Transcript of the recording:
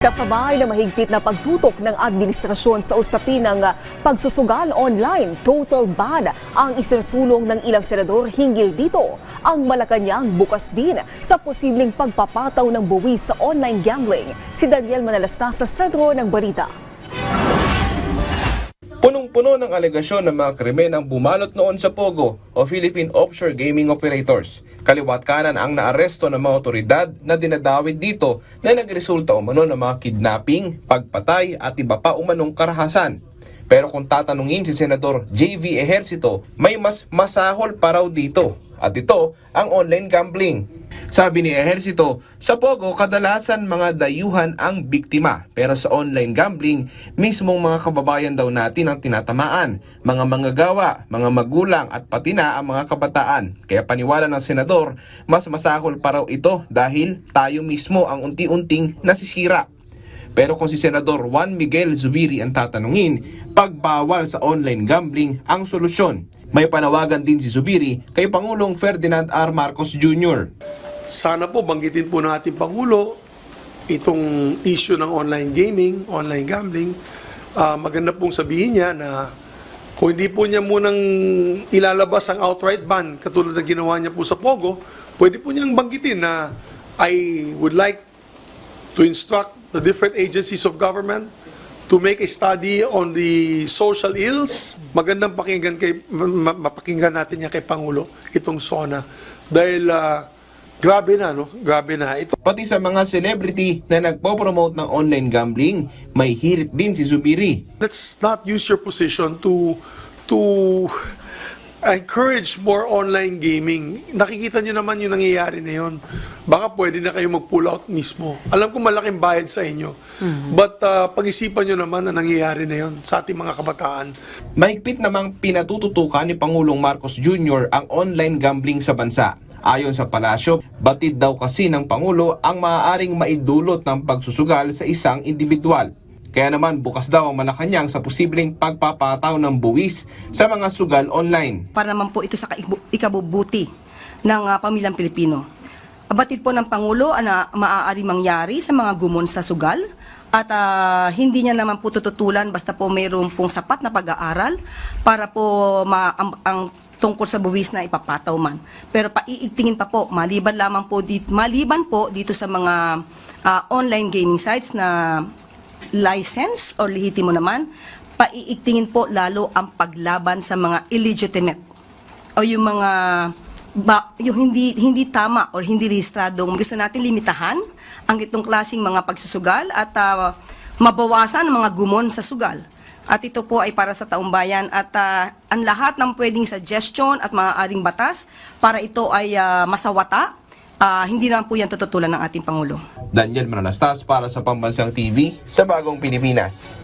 Kasabay na mahigpit na pagtutok ng administrasyon sa usapin ng pagsusugal online, total ban ang isinusulong ng ilang senador hinggil dito. Ang Malacanang bukas din sa posibleng pagpapataw ng buwis sa online gambling. Si Daniel Manalastas sa sentro ng balita. Punong-puno ng alegasyon ng mga krimen ang bumalot noon sa POGO o Philippine Offshore Gaming Operators. Kaliwat kanan ang naaresto ng mga otoridad na dinadawit dito na nagresulta umano ng mga kidnapping, pagpatay at iba pa umanong karahasan. Pero kung tatanungin si Senador JV Ejercito, may mas masahol pa raw dito. At ito ang online gambling. Sabi ni Ejercito, sa POGO kadalasan mga dayuhan ang biktima. Pero sa online gambling, mismong mga kababayan daw natin ang tinatamaan. Mga manggagawa, mga magulang at pati na ang mga kabataan. Kaya paniwala ng senador, mas masahol pa raw ito dahil tayo mismo ang unti-unting nasisira. Pero kung si Senador Juan Miguel Zubiri ang tatanungin, pagbawal sa online gambling ang solusyon. May panawagan din si Zubiri kay Pangulong Ferdinand R. Marcos Jr. Sana po banggitin po ng ating Pangulo itong issue ng online gaming, online gambling. Maganda pong sabihin niya na kung hindi po niya munang ilalabas ang outright ban katulad ng ginawa niya po sa POGO, pwede po niyang banggitin na I would like to instruct the different agencies of government to make a study on the social ills. Magandang mapakinggan natin niya kay Pangulo itong SONA. Dahil grabe na, no? Grabe na. Pati sa mga celebrity na nagpo-promote ng online gambling, may hirit din si Zubiri. Let's not use your position to encourage more online gaming. Nakikita nyo naman yung nangyayari na yun. Baka pwede na kayo mag-pull out mismo. Alam ko malaking bayad sa inyo. But pag-isipan nyo naman na nangyayari na yun sa ating mga kabataan. Mahigpit namang pinatututukan ni Pangulong Marcos Jr. ang online gambling sa bansa. Ayon sa palasyo, batid daw kasi ng Pangulo ang maaaring maidulot ng pagsusugal sa isang individual. Kaya naman bukas daw ang Malacanang sa posibleng pagpapataw ng buwis sa mga sugal online. Para naman po ito sa ikabubuti ng pamilyang Pilipino. Batid po ng Pangulo na maaari mangyari sa mga gumon sa sugal at hindi niya naman po tututulan basta po mayroon pong sapat na pag-aaral para po ang tungkol sa buwis na ipapataw man. Pero paiigtingin pa po, maliban po dito sa mga online gaming sites na license or lehitimo naman, paiigtingin po lalo ang paglaban sa mga illegitimate o yung mga yung hindi tama or hindi rehistradong. Gusto natin limitahan ang itong klaseng mga pagsusugal at mabawasan ang mga gumon sa sugal. At ito po ay para sa taong bayan at ang lahat ng pwedeng suggestion at maaaring batas para ito ay masawata. Hindi naman po yan tututulan ng ating Pangulo. Daniel Manalastas para sa Pambansang TV sa Bagong Pilipinas.